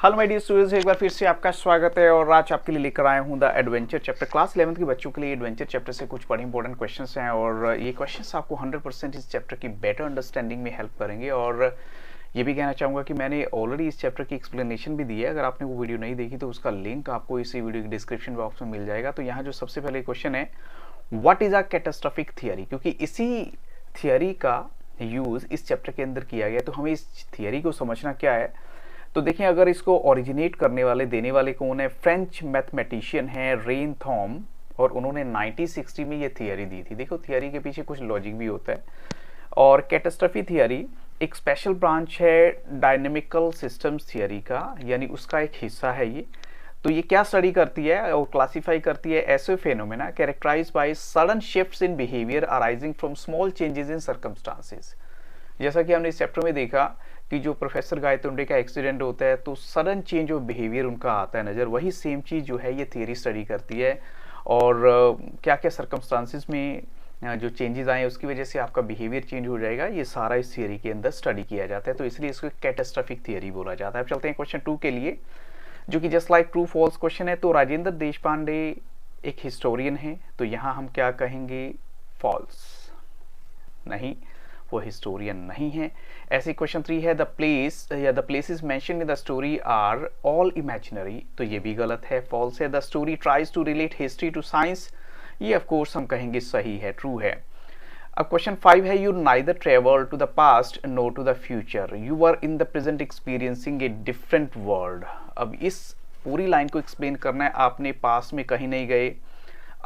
Hello my dear students, एक बार फिर से आपका स्वागत है। और आज आपके लिए लेकर आया हूँ the adventure chapter. Class 11th के बच्चों के लिए एडवेंचर चैप्टर से कुछ बड़े इंपॉर्टेंट क्वेश्चंस हैं और ये क्वेश्चंस आपको 100% इस चैप्टर की बेटर अंडरस्टैंडिंग में हेल्प करेंगे। और ये भी कहना चाहूँगा कि मैंने ऑलरेडी इस चैप्टर की एक्सप्लेनेशन भी दी है। अगर आपने वो वीडियो नहीं देखी तो उसका लिंक आपको इसी वीडियो के डिस्क्रिप्शन बॉक्स में मिल जाएगा। तो यहाँ जो सबसे पहले क्वेश्चन है, what is a catastrophic theory, क्योंकि इसी थियरी का यूज इस चैप्टर के अंदर किया गया। तो हमें इस थियरी को समझना क्या है। तो देखिए, अगर इसको ओरिजिनेट करने वाले देने वाले कौन है, फ्रेंच मैथमेटिशियन है रेन थॉम, और उन्होंने 1960 में ये थियरी दी थी। देखो, थियरी के पीछे कुछ लॉजिक भी होता है। और कैटास्ट्रॉफी थियरी एक स्पेशल ब्रांच है डायनेमिकल सिस्टम्स थियरी का, यानी उसका एक हिस्सा है ये। तो ये क्या स्टडी करती है और क्लासिफाई करती है ऐसे phenomena characterised by sudden shifts in behaviour arising from small changes in circumstances. जैसा कि हमने इस चैप्टर में देखा कि जो प्रोफेसर गायतोंडे का एक्सीडेंट होता है तो सडन चेंज ऑफ बिहेवियर उनका आता है नज़र, वही सेम चीज़ जो है ये थियरी स्टडी करती है। और क्या क्या सर्कमस्टांसेस में जो चेंजेस आए उसकी वजह से आपका बिहेवियर चेंज हो जाएगा, ये सारा इस थियरी के अंदर स्टडी किया जाता है। तो इसलिए इसको कैटास्ट्रॉफिक थियरी बोला जाता है। अब चलते हैं क्वेश्चन 2 के लिए, जो कि just like true false question है। तो राजेंद्र देशपांडे एक हिस्टोरियन है, तो यहाँ हम क्या कहेंगे, फॉल्स। नहीं, वो हिस्टोरियन नहीं है। ऐसे क्वेश्चन 3 है, the places mentioned in the story are all imaginary, तो ये भी गलत है, फॉल्स है। The story tries to relate history to science, ये ऑफ कोर्स हम कहेंगे सही है, ट्रू है। अब क्वेश्चन 5 है, you neither travel to the past no to the future, you are in the present experiencing a different world. अब इस पूरी लाइन को एक्सप्लेन करना है। आपने पास्ट में कहीं नहीं गए,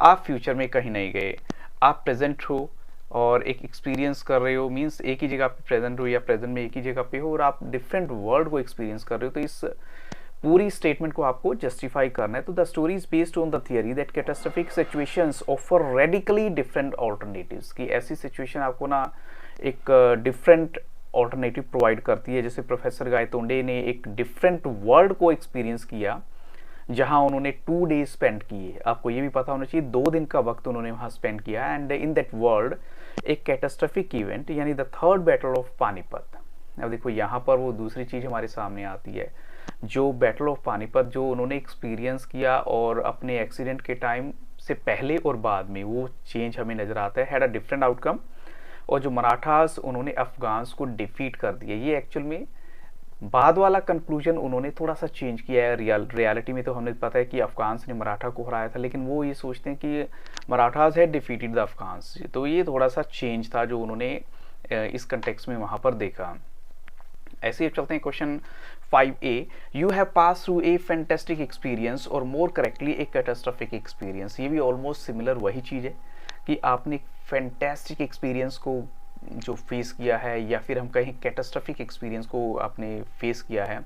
आप फ्यूचर में कहीं नहीं गए, आप प्रेजेंट हो और एक एक्सपीरियंस कर रहे हो, मींस एक ही जगह पे प्रेजेंट हो या प्रेजेंट में एक ही जगह पे हो और आप डिफरेंट वर्ल्ड को एक्सपीरियंस कर रहे हो। तो इस पूरी स्टेटमेंट को आपको जस्टिफाई करना है। तो the story is based on the theory that catastrophic situations offer radically different alternatives, की ऐसी सिचुएशन आपको ना एक डिफरेंट ऑल्टरनेटिव प्रोवाइड करती है। जैसे प्रोफेसर गायतोंडे ने एक डिफरेंट वर्ल्ड को एक्सपीरियंस किया जहां उन्होंने 2 डेज स्पेंड किए। आपको ये भी पता होना चाहिए 2 दिन का वक्त उन्होंने वहां स्पेंड किया। एंड इन दैट वर्ल्ड एक कैटास्ट्रोफिक इवेंट यानी the third battle of Panipat. अब देखो, यहाँ पर वो दूसरी चीज हमारे सामने आती है, जो बैटल ऑफ पानीपत जो उन्होंने एक्सपीरियंस किया और अपने एक्सीडेंट के टाइम से पहले और बाद में वो चेंज हमें नजर आता है, हैड अ डिफरेंट आउटकम। और जो मराठास उन्होंने अफगान्स को डिफीट कर दिया, ये एक्चुअल में बाद वाला कंक्लूजन उन्होंने थोड़ा सा चेंज किया है। रियलिटी में तो हमें पता है कि अफगान्स ने मराठा को हराया था, लेकिन वो ये सोचते हैं कि मराठास है डिफीटेड द अफगान्स। तो ये थोड़ा सा चेंज था जो उन्होंने इस कंटेक्स्ट में वहां पर देखा। ऐसे ही चलते हैं question 5A, you have pass through a fantastic experience और मोर करेक्टली एक कैटास्ट्रोफिक एक्सपीरियंस। ये भी ऑलमोस्ट सिमिलर वही चीज़ है कि आपने फैंटास्टिक एक्सपीरियंस को जो फेस किया है या फिर हम कहें कैटास्ट्रोफिक एक्सपीरियंस को आपने फेस किया है।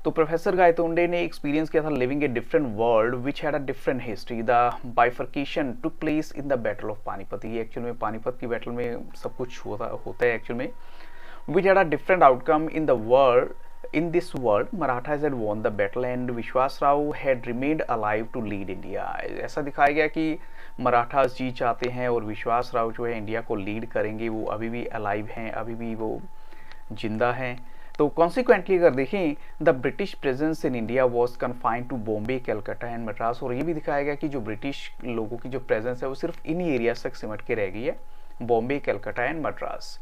तो प्रोफेसर गायतोंडे ने एक्सपीरियंस किया था living A different world which had a different history. The bifurcation took place in the battle of Panipat. ये एक्चुअल में पानीपत की बैटल में सब कुछ होता है एक्चुअल में। which had a different outcome in the world. In this world, Marathas had won the battle and Vishwas Rao had remained alive to lead India. ऐसा दिखाया गया कि मराठास जीत जाते हैं और विश्वास राव जो है इंडिया को लीड करेंगे, वो अभी भी अलाइव हैं, अभी भी वो जिंदा हैं। तो कॉन्सिक्वेंटली अगर देखें, the British presence in India was confined to Bombay, Calcutta and Madras. और ये भी दिखाया गया कि जो ब्रिटिश लोगों की जो प्रेजेंस है वो सिर्फ इन्हीं एरियाज तक सिमट के रह गई है, बॉम्बे, कैलकाटा एंड मद्रास।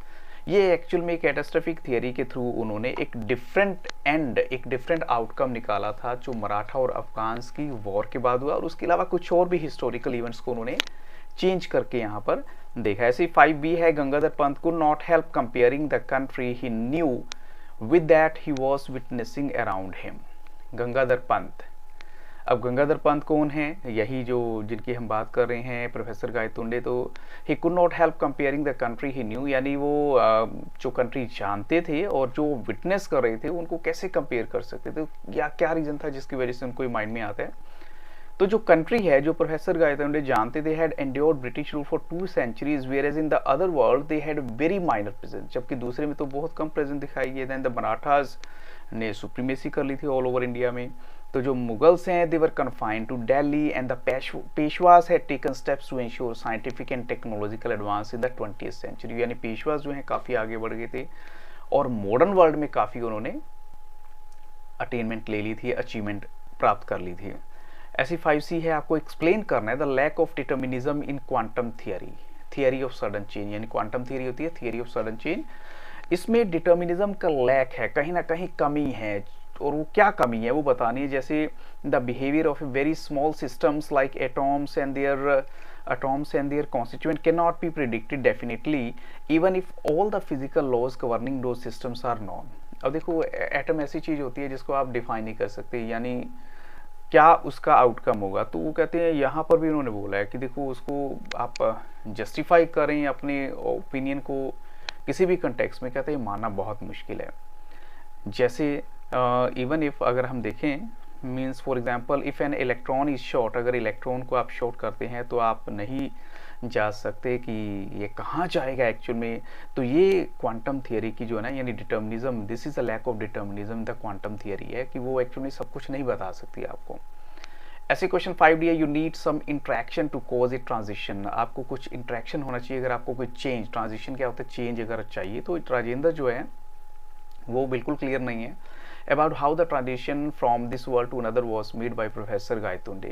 ये एक्चुअल में कैटास्ट्रोफिक थियरी के थ्रू उन्होंने एक डिफरेंट आउटकम निकाला था जो मराठा और अफगान्स की वॉर के बाद हुआ। और उसके अलावा कुछ और भी हिस्टोरिकल इवेंट्स को उन्होंने चेंज करके यहाँ पर देखा। ऐसे 5B है, Gangadhar Pant could not help comparing the country he new with that he was witnessing around him. Gangadhar Pant, अब गंगाधर पंत कौन है, यही जो जिनकी हम बात कर रहे हैं प्रोफेसर गायतोंडे। तो he could not help comparing the country he new, यानी वो जो कंट्री जानते थे और जो विटनेस कर रहे थे उनको कैसे कंपेयर कर सकते थे, या क्या रीजन था जिसकी वजह से उनको माइंड में आता है। तो जो कंट्री है जो प्रोफेसर गायतोंडे जानते थे, had endured British rule for 2 centuries, whereas in the other world they had very minor presence, जबकि दूसरे में तो बहुत कम प्रेजेंस दिखाई गए। देन द मराठास ने सुप्रीमेसी कर ली थी ऑल ओवर इंडिया में। तो जो मुगल्स हैं they were confined to Delhi and the Peshwas had taken steps to ensure scientific and technological advance in the 20th century, यानी पेशवास जो हैं काफ़ी आगे बढ़ गए थे और मॉडर्न वर्ल्ड में काफ़ी उन्होंने अटेनमेंट ले ली थी, अचीवमेंट प्राप्त कर ली थी। ऐसी 5C है, आपको एक्सप्लेन करना है the lack of determinism in quantum theory, theory of sudden change, यानी क्वांटम थियरी होती है थियरी ऑफ सडन चेंज। इसमें डिटर्मिनिज्म का लैक है, कहीं ना कहीं कमी है, और वो क्या कमी है वो बतानी है। जैसे the behaviour of a very small systems like atoms and their constituent can not be predicted definitely even if all the physical laws governing those systems are known. अब देखो एटम ऐसी चीज होती है जिसको आप डिफाइन नहीं कर सकते, यानी क्या उसका आउटकम होगा। तो वो कहते हैं, यहाँ पर भी उन्होंने बोला है कि देखो उसको आप जस्टिफाई करें अपने ओपिनियन को किसी भी कंटेक्स्ट में, कहते हैं मानना बहुत मुश्किल है। जैसे इवन इफ अगर हम देखें, means for example if an electron is short, अगर इलेक्ट्रॉन को आप शॉर्ट करते हैं तो आप नहीं जा सकते कि ये कहाँ जाएगा एक्चुअल में। तो ये क्वांटम थियरी की जो है ना, यानी determinism, this is a lack of determinism the quantum theory है कि वो एक्चुअली सब कुछ नहीं बता सकती आपको। ऐसे क्वेश्चन 5D है, you need some interaction to cause a transition, आपको कुछ इंट्रैक्शन होना चाहिए अगर आपको कोई चेंज, ट्रांजिशन क्या होता है, चेंज अगर चाहिए। तो राजेंद्र जो है वो बिल्कुल क्लियर नहीं है about how the transition from this world to another was made by professor Gaitonde.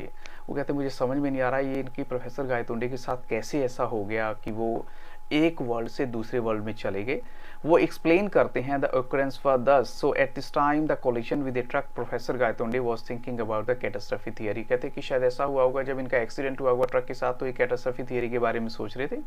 वो कहते हैं मुझे समझ में नहीं आ रहा ये इनकी प्रोफेसर गायतोंडे के साथ कैसे ऐसा हो गया कि वो एक वर्ल्ड से दूसरे वर्ल्ड में चले गए। वो एक्सप्लेन करते हैं the occurrence for thus so at this time the collision with a truck professor Gaitonde was thinking about the catastrophe theory। कहते हैं कि शायद ऐसा हुआ होगा जब इनका एक्सीडेंट हुआ होगा ट्रक के साथ, तो ये कैटास्ट्रॉफी थियरी के बारे में सोच रहे थे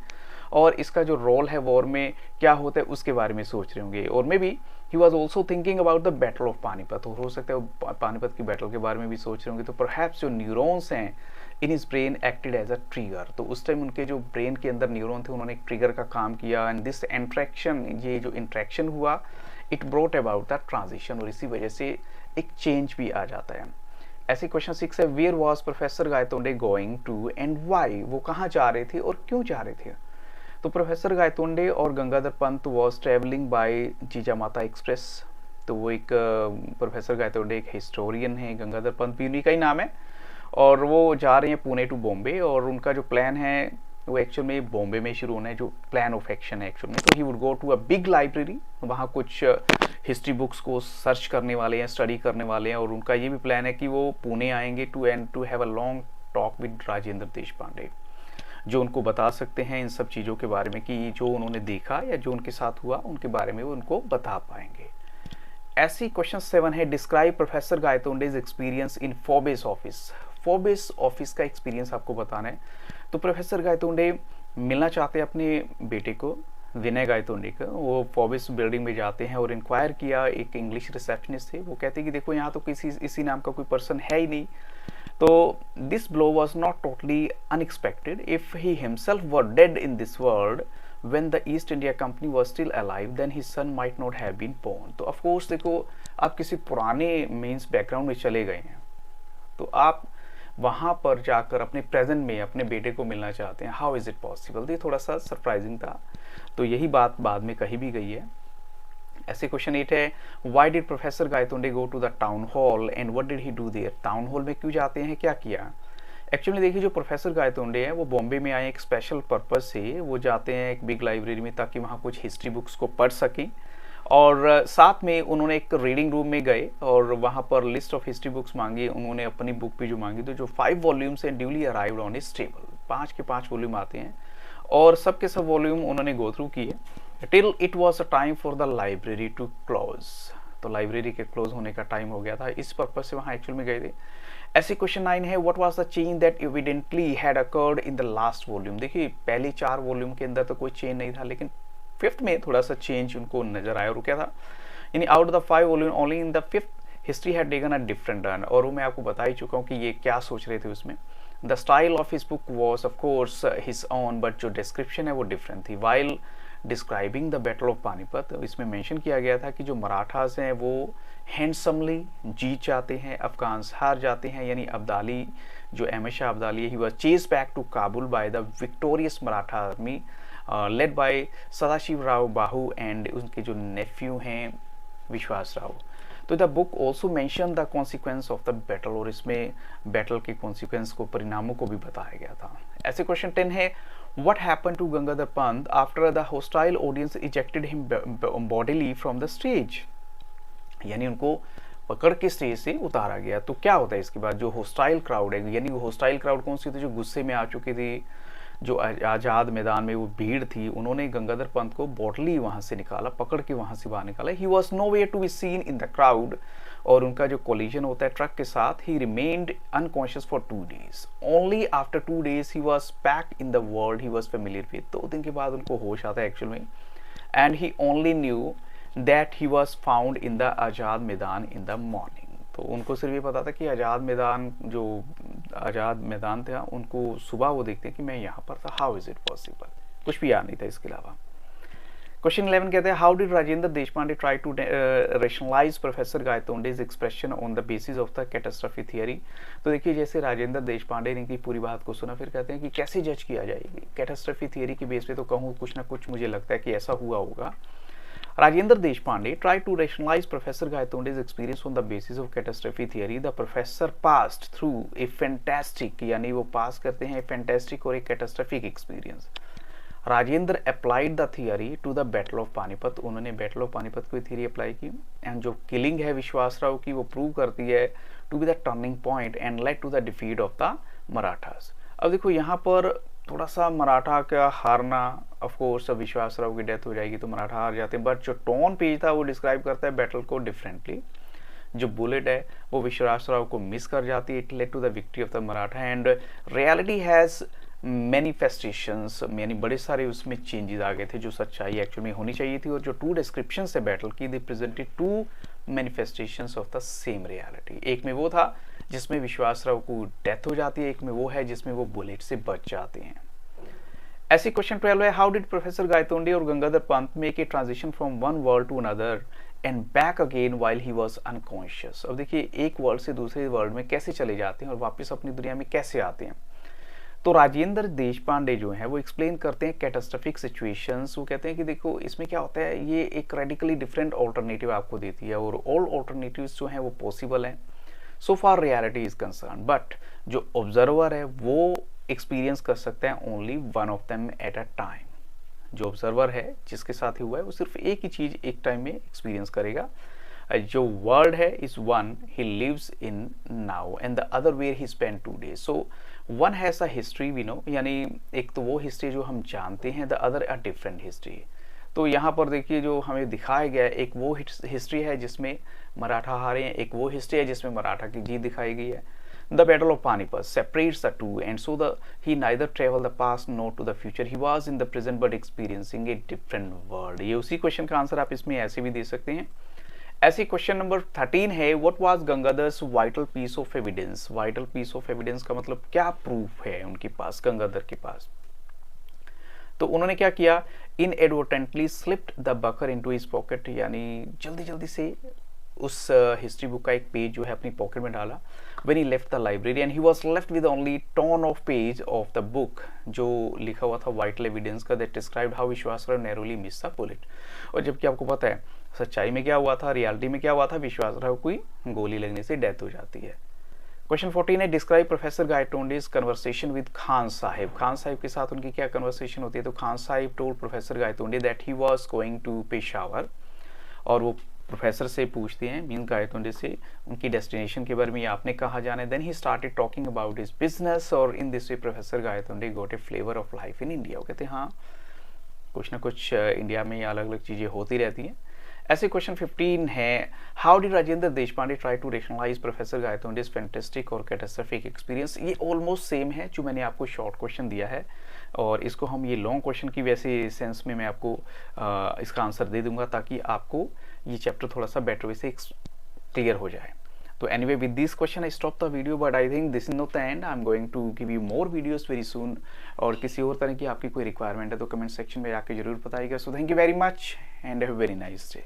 और इसका जो रोल है वॉर में क्या होता है उसके बारे में सोच रहे होंगे। और may be he was also thinking about the battle of Panipat, हो सकता है वो पानीपत की बैटल के बारे में भी सोच रहे होंगे। तो परहैप्स जो न्यूरॉन्स हैं in his brain acted as a trigger, तो उस टाइम उनके जो ब्रेन के अंदर न्यूरॉन थे उन्होंने एक ट्रिगर का काम किया। एंड दिस इंट्रैक्शन, ये जो इंट्रैक्शन हुआ, it brought about the transition, और इसी वजह से एक चेंज भी आ जाता है। ऐसे क्वेश्चन 6 है, where was professor Gaitonde going to and why, वो कहाँ जा रहे थे और क्यों जा रहे थे। तो प्रोफेसर गायतोंडे और Gangadhar Pant was travelling by Jijamata express. तो वो एक प्रोफेसर गायतोंडे एक हिस्टोरियन है, गंगाधर पंत भी उन्हीं का ही नाम है, और वो जा रहे हैं पुणे टू बॉम्बे, और उनका जो प्लान है वो एक्चुअल में बॉम्बे में शुरू होना है, जो प्लान ऑफ एक्शन है एक्चुअल में। तो he would go to a big library, वहाँ कुछ हिस्ट्री बुक्स को सर्च करने वाले हैं, स्टडी करने वाले हैं, और उनका ये भी प्लान है कि वो पुणे आएंगे to have a long talk with Rajendra Deshpande, जो उनको बता सकते हैं इन सब चीज़ों के बारे में कि जो उन्होंने देखा या जो उनके साथ हुआ उनके बारे में वो उनको बता पाएंगे। ऐसी क्वेश्चन 7 है, describe professor Gaitonde's experience in Forbes office. Forbes office का एक्सपीरियंस आपको बताना है। तो प्रोफेसर गायतोंडे मिलना चाहते हैं अपने बेटे को विनय गायतोंडे का। वो फोबेस बिल्डिंग में जाते हैं और इंक्वायर किया, एक इंग्लिश रिसेप्शनिस्ट थे, वो कहते हैं कि देखो यहाँ तो इसी नाम का कोई पर्सन है ही नहीं। तो this blow was not totally unexpected if he himself were dead in this world when the East India Company was still alive then his son might not have been born। तो of course देखो आप किसी पुराने means background में चले गए हैं तो आप वहाँ पर जाकर अपने प्रेजेंट में अपने बेटे को मिलना चाहते हैं, हाउ इज़ इट पॉसिबल। ये थोड़ा सा सरप्राइजिंग था, तो यही बात बाद में कही भी गई है। ऐसे क्वेश्चन 8 है, why did professor Gaitonde go to the town hall and what did he do there. Town hall में क्यों जाते हैं, क्या किया। एक्चुअली देखिए जो प्रोफेसर गायतोंडे हैं वो बॉम्बे में आए एक स्पेशल पर्पज से, वो जाते हैं एक बिग लाइब्रेरी में ताकि वहाँ कुछ हिस्ट्री बुक्स को पढ़ सकें, और साथ में उन्होंने एक रीडिंग रूम में गए और वहाँ पर लिस्ट ऑफ हिस्ट्री बुक्स मांगी। उन्होंने अपनी बुक भी जो मांगी, तो जो 5 वॉल्यूम्स हैं duly arrived on his table, 5 के 5 वॉल्यूम आते हैं और सब के सब वॉल्यूम उन्होंने गो थ्रू किए till it was a time for the library to close. तो लाइब्रेरी के क्लोज होने का टाइम हो गया था, इस पर्पज से वहाँ एक्चुअल में गए थे। ऐसे क्वेश्चन 9 है, what was the change that evidently had occurred in the last volume. देखिए पहले 4 वॉल्यूम के अंदर तो कोई चेंज नहीं था, लेकिन 5th में थोड़ा सा चेंज उनको नजर आया, और क्या था, यानी out of the 5 volume only in the 5th history had taken a different turn. और वो मैं आपको बता ही चुका हूँ कि ये क्या सोच रहे थे उसमें। The style of his book was of course his own, but जो डिस्क्रिप्शन है वो डिफरेंट थी। While describing the battle of Panipat, इसमें मेंशन किया गया था कि जो मराठास हैं वो हैंडसमली जीत जाते हैं, अफगान्स हार जाते हैं, यानी अब्दाली जो Ahmad Shah Abdali he was chased back to Kabul by the victorious Maratha army led by Sadashiv Rao Bhau and उनके जो नेफ्यू हैं विश्वास राव। तो the book also mention the consequence of the battle, और इसमें बैटल के कॉन्सिक्वेंस को, परिणामों को भी बताया गया था। ऐसे क्वेश्चन 10 है, what happened to Gangadhar Pant after the hostile audience ejected him bodily from the stage। यानी उनको पकड़ के स्टेज से उतारा गया। तो क्या होता है इसके बाद, जो होस्टाइल क्राउड है, यानी होस्टाइल क्राउड कौन सी थी, जो गुस्से में आ चुकी थी, जो आज़ाद मैदान में वो भीड़ थी, उन्होंने गंगाधर पंत को बॉटली वहाँ से निकाला, पकड़ के वहाँ से बाहर निकाला। He was nowhere to be seen in the crowd, और उनका जो कोलिजन होता है ट्रक के साथ, he remained unconscious for 2 days। Only after 2 days he was back in the world he was familiar with. 2 दिन के बाद उनको होश आता है एक्चुअल में, and he only knew that he was found in the Azad Maidan in the morning. तो उनको सिर्फ ये पता था कि आज़ाद मैदान था, उनको सुबह वो देखते हैं कि मैं यहाँ पर था। हाउ इज इट पॉसिबल, कुछ भी याद नहीं था इसके अलावा। क्वेश्चन 11 कहते हैं how did Rajendra Deshpande try to rationalise professor Gaitonde's expression on the basis of the catastrophe theory. तो देखिए, जैसे राजेंद्र देशपांडे ने की पूरी बात को सुना, फिर कहते हैं कि कैसे जज किया जाएगी कैटास्ट्रॉफी थियरी के बेस पे, तो कहूँ कुछ ना कुछ मुझे लगता है कि ऐसा हुआ होगा। Rajendra Deshpande tried to rationalize Professor Gaitonde's experience on the basis of catastrophe theory. The professor passed through a fantastic, यानी वो पास करते हैं fantastic और एक catastrophic experience. Rajendra applied the theory to the battle of Panipat. उन्होंने बैटल ऑफ पानीपत को theory apply की, and जो किलिंग है विश्वासराव की, वो प्रूव करती है to be the turning point and led to the defeat of the Marathas. अब देखो यहाँ पर थोड़ा सा मराठा का हारना, ऑफ कोर्स अब विश्वासराव की डेथ हो जाएगी तो मराठा हार जाते हैं, बट जो टोन पेज था वो डिस्क्राइब करता है बैटल को डिफरेंटली। जो बुलेट है वो विश्वासराव को मिस कर जाती है, it led to the victory of the Maratha, and reality has manifestations, यानी बड़े सारे उसमें चेंजेस आ गए थे। जो सच्चाई एक्चुअल में होनी चाहिए थी, और जो 2 डिस्क्रिप्शन है बैटल की, they presented 2 manifestations of the same reality. एक में वो था जिसमें विश्वासराव को डेथ हो जाती है, एक में वो है जिसमें वो बुलेट से बच जाते हैं। ऐसे क्वेश्चन 12 है हाउ डिड प्रोफेसर गायतोंडे और Gangadhar Pant make a transition from one world to another and back again while he was unconscious. अब देखिए, एक वर्ल्ड से दूसरे वर्ल्ड में कैसे चले जाते हैं और वापस अपनी दुनिया में कैसे आते हैं। तो राजेंद्र देशपांडे जो है वो एक्सप्लेन करते हैं कैटास्ट्रोफिक सिचुएशंस। वो कहते हैं कि देखो इसमें क्या होता है, ये एक रेडिकली डिफरेंट ऑल्टरनेटिव आपको देती है, और ऑल ऑल्टरनेटिव्स जो हैं वो पॉसिबल हैं सो फार रियलिटी इज कंसर्न, बट जो ऑब्जर्वर है वो एक्सपीरियंस कर सकते हैं only one of them at a time. जो ऑब्जर्वर है जिसके साथ ही हुआ है वो सिर्फ एक ही चीज एक टाइम में एक्सपीरियंस करेगा। जो वर्ल्ड है is one, he lives in now, and the other where he spend 2 days। So one has a history we know, यानी एक तो वो हिस्ट्री जो हम जानते हैं, the other a different history. तो यहाँ पर देखिए जो हमें दिखाया गया है, एक वो हिस्ट्री है जिसमें मराठा हारे हैं, एक वो हिस्ट्री है जिसमें मराठा की जीत दिखाई गई है। The Battle of Panipat separates the two, and so he neither traveled the past nor to the future. He was in the present but experiencing a different world. ये उसी क्वेश्चन का आंसर आप इसमें ऐसे भी दे सकते हैं। ऐसे क्वेश्चन नंबर 13 है what was Gangadhar's vital piece of evidence. Vital piece of evidence का मतलब क्या प्रूफ है उनके पास, गंगाधर के पास। तो उन्होंने क्या किया, inadvertently slipped the book into his pocket, यानी जल्दी जल्दी से उस हिस्ट्री बुक का एक पेज जो है अपनी पॉकेट में डाला। when he left the library and he was left with only torn off page of the book जो लिखा हुआ था वाइटल एविडेंस का, that described how Vishwasrao narrowly missed the bullet। और जबकि आपको पता है सच्चाई में क्या हुआ था, रियलिटी में क्या हुआ था, विश्वासराव को गोली लगने से डेथ हो जाती है। क्वेश्चन 14 है describe professor Gaitonde's conversation with Khan Sahib. Khan Sahib के साथ उनकी क्या कन्वर्सेशन होती है। तो Khan Sahib told professor Gaitonde that he was going to Peshawar, और वो प्रोफेसर से पूछते हैं मीन गायतोंडे से उनकी डेस्टिनेशन के बारे में, आपने कहाँ जाना है। Then he started talking about his business, और in this way professor Gaitonde got a flavour of life in India. वो कहते हैं हाँ कुछ ना कुछ इंडिया में अलग अलग चीज़ें होती रहती हैं। ऐसे क्वेश्चन 15 है how did Rajendra Deshpande try to rationalise professor Gaitonde's fantastic और कैटास्ट्रोफिक एक्सपीरियंस। ये ऑलमोस्ट सेम है जो मैंने आपको शॉर्ट क्वेश्चन दिया है, और इसको हम ये लॉन्ग क्वेश्चन की वैसे सेंस में मैं आपको इसका आंसर दे दूंगा ताकि आपको ये चैप्टर थोड़ा सा बेटर वे से क्लियर हो जाए। तो anyway with this question I stop the video, but I think this is not the end. I am going to give you more videos very soon, और किसी और तरह की आपकी कोई रिक्वायरमेंट है तो कमेंट सेक्शन में आके जरूर बताइएगा। So thank you very much and have a very nice day.